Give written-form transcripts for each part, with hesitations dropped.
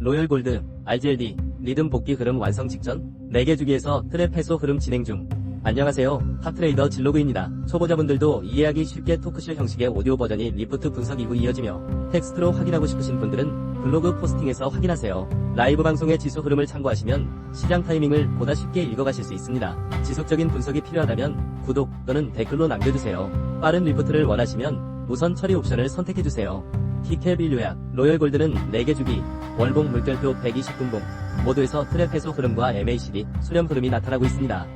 로열 골드, RGLD, 리듬 복귀 흐름 완성 직전, 4개 주기에서 트랩 해소 흐름 진행 중. 안녕하세요. 탑트레이더 진로그입니다. 초보자분들도 이해하기 쉽게 토크쇼 형식의 오디오 버전이 리프트 분석 이후 이어지며 텍스트로 확인하고 싶으신 분들은 블로그 포스팅에서 확인하세요. 라이브 방송의 지수 흐름을 참고하시면 시장 타이밍을 보다 쉽게 읽어가실 수 있습니다. 지속적인 분석이 필요하다면 구독 또는 댓글로 남겨주세요. 빠른 리프트를 원하시면 우선 처리 옵션을 선택해주세요. 티캡 1요약, 로열 골드는 4개 주기, 월봉 물결표 120분봉, 모두에서 트랩 해소 흐름과 MACD, 수렴 흐름이 나타나고 있습니다.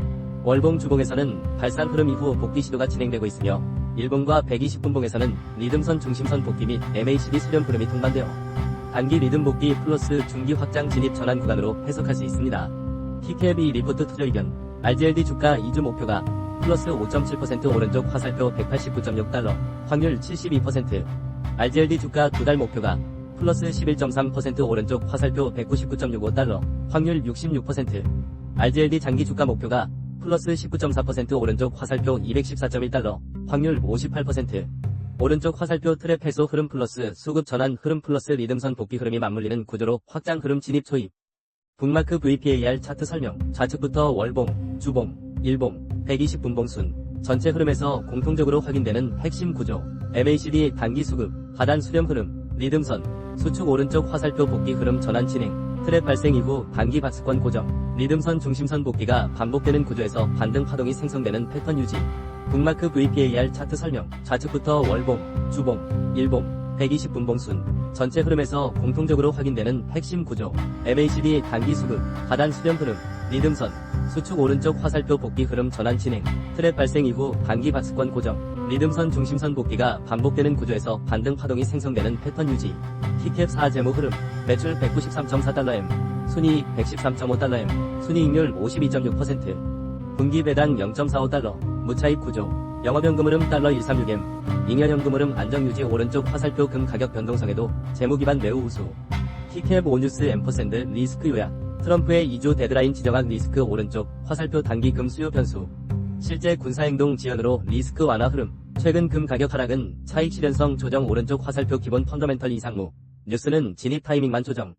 월봉 주봉에서는 발산 흐름 이후 복귀 시도가 진행되고 있으며, 일봉과 120분봉에서는 리듬선 중심선 복귀 및 MACD 수렴 흐름이 동반되어 단기 리듬 복귀 플러스 중기 확장 진입 전환 구간으로 해석할 수 있습니다. 티캡2 리프트 투자 의견, RGLD 주가 2주 목표가 플러스 5.7% 오른쪽 화살표 189.6달러, 확률 72%, RGLD 주가 2달 목표가 플러스 11.3% 오른쪽 화살표 199.65달러, 확률 66%, RGLD 장기 주가 목표가 플러스 19.4% 오른쪽 화살표 214.1달러, 확률 58%, 오른쪽 화살표 트랩 해소 흐름 플러스 수급 전환 흐름 플러스 리듬선 복귀 흐름이 맞물리는 구조로 확장 흐름 진입 초입. 북마크 VPAR 차트 설명, 좌측부터 월봉, 주봉, 일봉, 120분봉 순, 전체 흐름에서 공통적으로 확인되는 핵심 구조, MACD 단기 수급, 하단 수렴 흐름, 리듬선, 수축 오른쪽 화살표 복귀 흐름 전환 진행, 트랩 발생 이후 단기 박스권 고정, 리듬선 중심선 복귀가 반복되는 구조에서 반등 파동이 생성되는 패턴 유지. 북마크 VPAR 차트 설명, 좌측부터 월봉, 주봉, 일봉, 120분봉 순, 전체 흐름에서 공통적으로 확인되는 핵심 구조, MACD 단기 수급, 하단 수렴 흐름, 리듬선, 수축 오른쪽 화살표 복귀 흐름 전환 진행, 트랩 발생 이후 단기 박스권 고정, 리듬선 중심선 복귀가 반복되는 구조에서 반등 파동이 생성되는 패턴 유지. 티캡 4 재무 흐름, 매출 193.4달러엠, 순이익 113.5달러엠, 순이익률 52.6%, 분기 배당 0.45달러, 무차익 구조, 영업연금 흐름 달러 136M, 잉여연금 흐름 안정 유지 오른쪽 화살표 금 가격 변동성에도 재무 기반 매우 우수. 티캡 5뉴스 앰퍼샌드 리스크 요약, 트럼프의 2주 데드라인 지정학 리스크 오른쪽 화살표 단기 금 수요 변수, 실제 군사행동 지연으로 리스크 완화 흐름, 최근 금 가격 하락은 차익 실현성 조정 오른쪽 화살표 기본 펀더멘털 이상무, 뉴스는 진입 타이밍만 조정.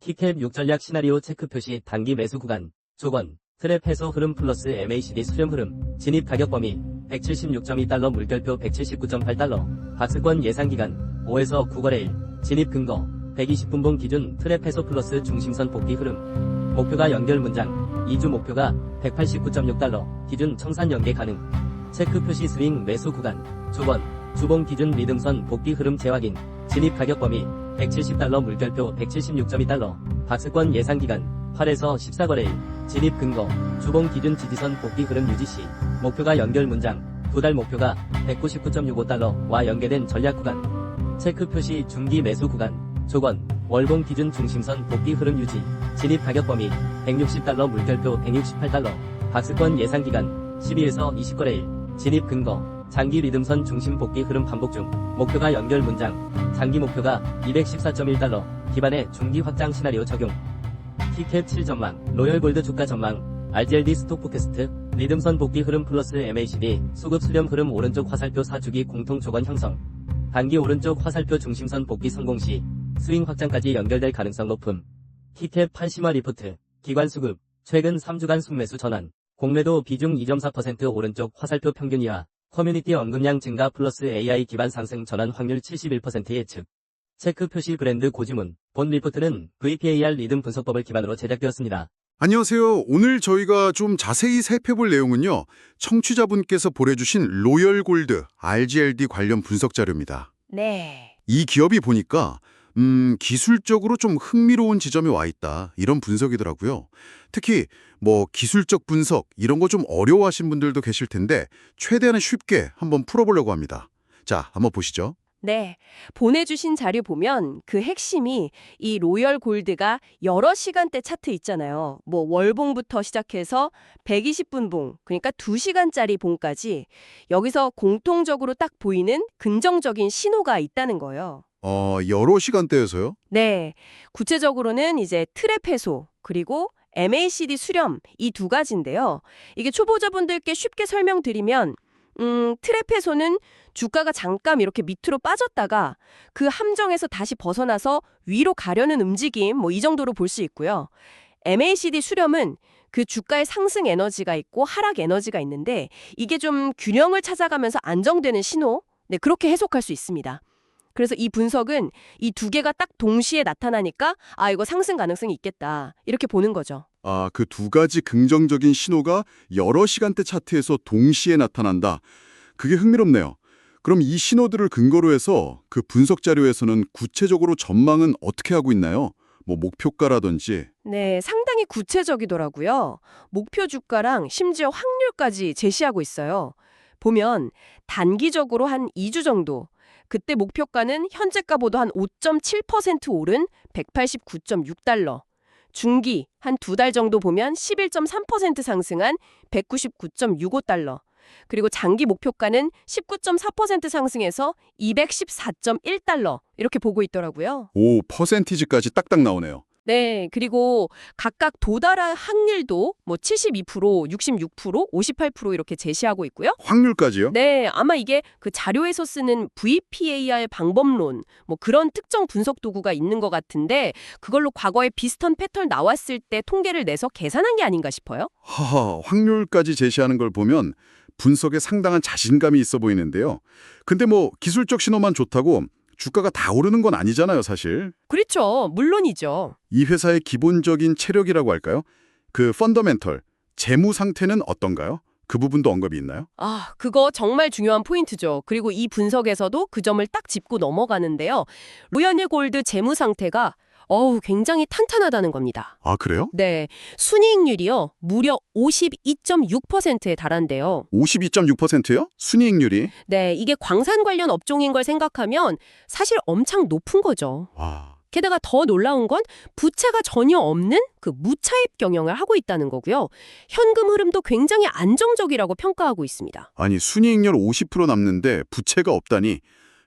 티캡 6전략 시나리오 체크 표시 단기 매수 구간, 조건, 트랩 해소 흐름 플러스 MACD 수렴 흐름, 진입 가격 범위, 176.2달러 물결표 179.8달러, 박스권 예상기간, 5에서 9거래일, 진입 근거, 120분봉 기준 트랩 해소 플러스 중심선 복귀 흐름, 목표가 연결 문장, 2주 목표가 189.6달러, 기준 청산 연계 가능, 체크 표시 스윙 매수 구간, 조건, 주봉 기준 리듬선 복귀 흐름 재확인, 진입 가격 범위, 170달러 물결표 176.2달러, 박스권 예상기간, 8에서 14거래일, 진입 근거, 주봉 기준 지지선 복귀 흐름 유지 시, 목표가 연결 문장, 2달 목표가 199.65달러와 연계된 전략 구간, 체크 표시 중기 매수 구간, 조건, 월봉 기준 중심선 복귀 흐름 유지, 진입 가격 범위, 160달러 물결표 168달러, 박스권 예상기간, 12에서 20거래일, 진입 근거, 장기 리듬선 중심 복귀 흐름 반복 중, 목표가 연결 문장, 장기 목표가 214.1달러, 기반의 중기 확장 시나리오 적용. 티캡 7 전망, 로열 골드 주가 전망, RGLD 스톡 포캐스트, 리듬선 복귀 흐름 플러스 MACD, 수급 수렴 흐름 오른쪽 화살표 4주기 공통 조건 형성, 단기 오른쪽 화살표 중심선 복귀 성공 시, 스윙 확장까지 연결될 가능성 높음. 티캡 8심화 리포트, 기관 수급, 최근 3주간 순매수 전환, 공매도 비중 2.4% 오른쪽 화살표 평균 이하, 커뮤니티 언급량 증가 플러스 AI 기반 상승 전환 확률 71% 예측. 체크 표시 브랜드 고지문, 본 리포트는 VPAR 리듬 분석법을 기반으로 제작되었습니다. 안녕하세요. 오늘 저희가 좀 자세히 살펴볼 내용은요, 청취자분께서 보내주신 로열 골드, RGLD 관련 분석 자료입니다. 네. 이 기업이 보니까 기술적으로 좀 흥미로운 지점이 와 있다, 이런 분석이더라고요. 특히 기술적 분석 이런 거 좀 어려워하신 분들도 계실 텐데 최대한 쉽게 한번 풀어보려고 합니다. 자, 한번 보시죠. 네. 보내주신 자료 보면 그 핵심이 이 로열 골드가 여러 시간대 차트 있잖아요. 월봉부터 시작해서 120분봉, 그러니까 2시간짜리 봉까지 여기서 공통적으로 딱 보이는 긍정적인 신호가 있다는 거예요. 여러 시간대에서요? 네. 구체적으로는 이제 트랩 해소, 그리고 MACD 수렴 이 두 가지인데요. 이게 초보자분들께 쉽게 설명드리면 트랩에서는 주가가 잠깐 이렇게 밑으로 빠졌다가 그 함정에서 다시 벗어나서 위로 가려는 움직임, 뭐 이 정도로 볼 수 있고요. MACD 수렴은 그 주가의 상승 에너지가 있고 하락 에너지가 있는데 이게 좀 균형을 찾아가면서 안정되는 신호? 네, 그렇게 해석할 수 있습니다. 그래서 이 분석은 이 두 개가 딱 동시에 나타나니까 이거 상승 가능성이 있겠다. 이렇게 보는 거죠. 아, 그 두 가지 긍정적인 신호가 여러 시간대 차트에서 동시에 나타난다. 그게 흥미롭네요. 그럼 이 신호들을 근거로 해서 그 분석 자료에서는 구체적으로 전망은 어떻게 하고 있나요? 뭐 목표가라든지. 네, 상당히 구체적이더라고요. 목표 주가랑 심지어 확률까지 제시하고 있어요. 보면 단기적으로 한 2주 정도, 그때 목표가는 현재가보다 한 5.7% 오른 189.6달러. 중기 한 2달 정도 보면 11.3% 상승한 199.65달러. 그리고 장기 목표가는 19.4% 상승해서 214.1달러. 이렇게 보고 있더라고요. 오, 퍼센티지까지 딱딱 나오네요. 네, 그리고 각각 도달할 확률도 뭐 72%, 66%, 58% 이렇게 제시하고 있고요. 확률까지요? 네, 아마 이게 그 자료에서 쓰는 VPAR 방법론, 뭐 그런 특정 분석 도구가 있는 것 같은데 그걸로 과거에 비슷한 패턴 나왔을 때 통계를 내서 계산한 게 아닌가 싶어요. 하하, 확률까지 제시하는 걸 보면 분석에 상당한 자신감이 있어 보이는데요. 근데 뭐 기술적 신호만 좋다고 주가가 다 오르는 건 아니잖아요, 사실. 그렇죠. 물론이죠. 이 회사의 기본적인 체력이라고 할까요? 그 펀더멘털, 재무 상태는 어떤가요? 그 부분도 언급이 있나요? 그거 정말 중요한 포인트죠. 그리고 이 분석에서도 그 점을 딱 짚고 넘어가는데요. 로얄 골드 재무 상태가 굉장히 탄탄하다는 겁니다. 아, 그래요? 네, 순이익률이요. 무려 52.6%에 달한대요. 52.6%요? 순이익률이? 네, 이게 광산 관련 업종인 걸 생각하면 사실 엄청 높은 거죠. 와, 게다가 더 놀라운 건 부채가 전혀 없는 그 무차입 경영을 하고 있다는 거고요. 현금 흐름도 굉장히 안정적이라고 평가하고 있습니다. 아니 순이익률 50% 남는데 부채가 없다니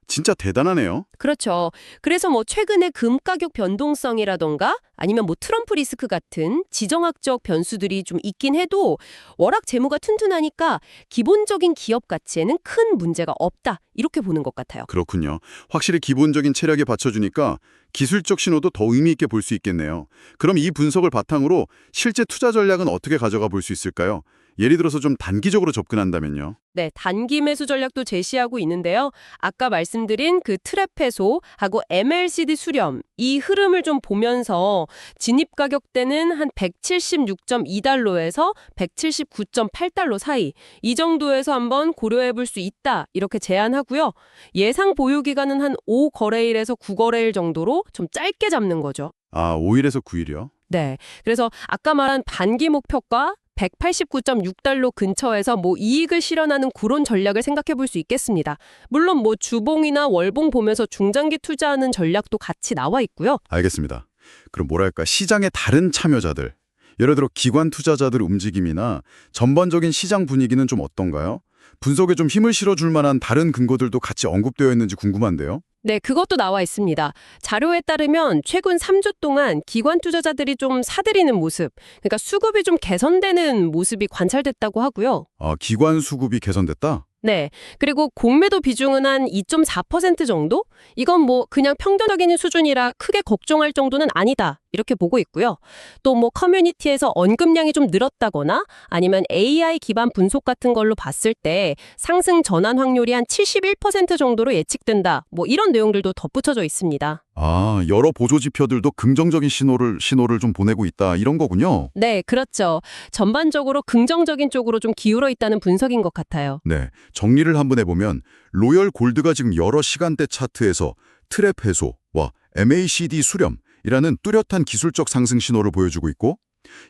진짜 대단하네요. 그렇죠. 그래서 뭐 최근에 금 가격 변동성이라던가 아니면 뭐 트럼프 리스크 같은 지정학적 변수들이 좀 있긴 해도 워낙 재무가 튼튼하니까 기본적인 기업 가치에는 큰 문제가 없다. 이렇게 보는 것 같아요. 그렇군요. 확실히 기본적인 체력에 받쳐주니까 기술적 신호도 더 의미 있게 볼 수 있겠네요. 그럼 이 분석을 바탕으로 실제 투자 전략은 어떻게 가져가 볼 수 있을까요? 예를 들어서 좀 단기적으로 접근한다면요. 네, 단기 매수 전략도 제시하고 있는데요. 아까 말씀드린 그 트랩 해소하고 MLCD 수렴, 이 흐름을 좀 보면서 진입 가격대는 한 176.2달러에서 179.8달러 사이, 이 정도에서 한번 고려해 볼 수 있다, 이렇게 제안하고요. 예상 보유 기간은 한 5거래일에서 9거래일 정도로 좀 짧게 잡는 거죠. 아, 5일에서 9일이요? 네, 그래서 아까 말한 단기 목표가 189.6달러 근처에서 뭐 이익을 실현하는 그런 전략을 생각해 볼 수 있겠습니다. 물론 뭐 주봉이나 월봉 보면서 중장기 투자하는 전략도 같이 나와 있고요. 알겠습니다. 그럼 뭐랄까 시장의 다른 참여자들, 예를 들어 기관 투자자들 움직임이나 전반적인 시장 분위기는 좀 어떤가요? 분석에 좀 힘을 실어줄 만한 다른 근거들도 같이 언급되어 있는지 궁금한데요. 네, 그것도 나와 있습니다. 자료에 따르면 최근 3주 동안 기관 투자자들이 좀 사들이는 모습, 그러니까 수급이 좀 개선되는 모습이 관찰됐다고 하고요. 아, 기관 수급이 개선됐다? 네. 그리고 공매도 비중은 한 2.4% 정도? 이건 뭐 그냥 평균적인 수준이라 크게 걱정할 정도는 아니다. 이렇게 보고 있고요. 또 뭐 커뮤니티에서 언급량이 좀 늘었다거나 아니면 AI 기반 분석 같은 걸로 봤을 때 상승 전환 확률이 한 71% 정도로 예측된다. 뭐 이런 내용들도 덧붙여져 있습니다. 아, 여러 보조 지표들도 긍정적인 신호를 좀 보내고 있다 이런 거군요. 네, 그렇죠. 전반적으로 긍정적인 쪽으로 좀 기울어 있다는 분석인 것 같아요. 네, 정리를 한번 해보면 로열 골드가 지금 여러 시간대 차트에서 트랩 해소와 MACD 수렴이라는 뚜렷한 기술적 상승 신호를 보여주고 있고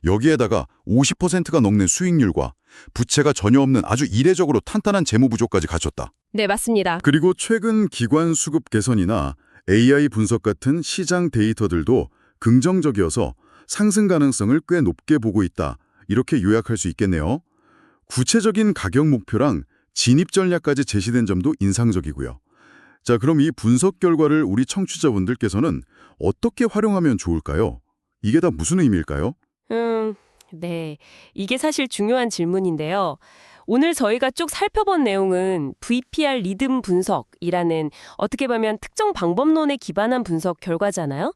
여기에다가 50%가 넘는 수익률과 부채가 전혀 없는 아주 이례적으로 탄탄한 재무 구조까지 갖췄다. 네, 맞습니다. 그리고 최근 기관 수급 개선이나 AI 분석 같은 시장 데이터들도 긍정적이어서 상승 가능성을 꽤 높게 보고 있다. 이렇게 요약할 수 있겠네요. 구체적인 가격 목표랑 진입 전략까지 제시된 점도 인상적이고요. 자, 그럼 이 분석 결과를 우리 청취자분들께서는 어떻게 활용하면 좋을까요? 이게 다 무슨 의미일까요? 네. 이게 사실 중요한 질문인데요. 오늘 저희가 쭉 살펴본 내용은 VPR 리듬 분석이라는 어떻게 보면 특정 방법론에 기반한 분석 결과잖아요.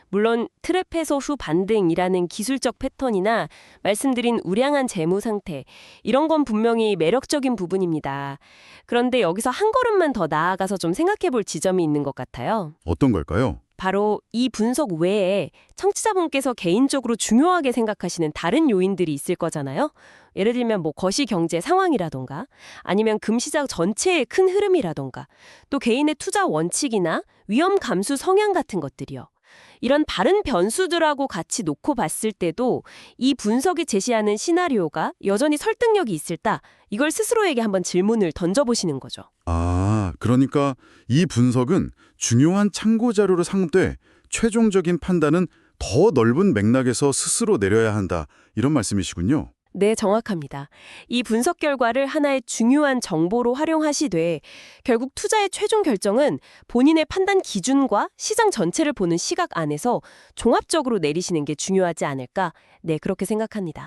물론 트랩 해소 후 반등이라는 기술적 패턴이나 말씀드린 우량한 재무 상태, 이런 건 분명히 매력적인 부분입니다. 그런데 여기서 한 걸음만 더 나아가서 좀 생각해 볼 지점이 있는 것 같아요. 어떤 걸까요? 바로 이 분석 외에 청취자분께서 개인적으로 중요하게 생각하시는 다른 요인들이 있을 거잖아요. 예를 들면 뭐 거시 경제 상황이라던가 아니면 금시장 전체의 큰 흐름이라던가 또 개인의 투자 원칙이나 위험 감수 성향 같은 것들이요. 이런 다른 변수들하고 같이 놓고 봤을 때도 이 분석이 제시하는 시나리오가 여전히 설득력이 있을까? 이걸 스스로에게 한번 질문을 던져보시는 거죠. 아, 그러니까 이 분석은 중요한 참고 자료로 삼되 최종적인 판단은 더 넓은 맥락에서 스스로 내려야 한다. 이런 말씀이시군요. 네, 정확합니다. 이 분석 결과를 하나의 중요한 정보로 활용하시되 결국 투자의 최종 결정은 본인의 판단 기준과 시장 전체를 보는 시각 안에서 종합적으로 내리시는 게 중요하지 않을까? 네, 그렇게 생각합니다.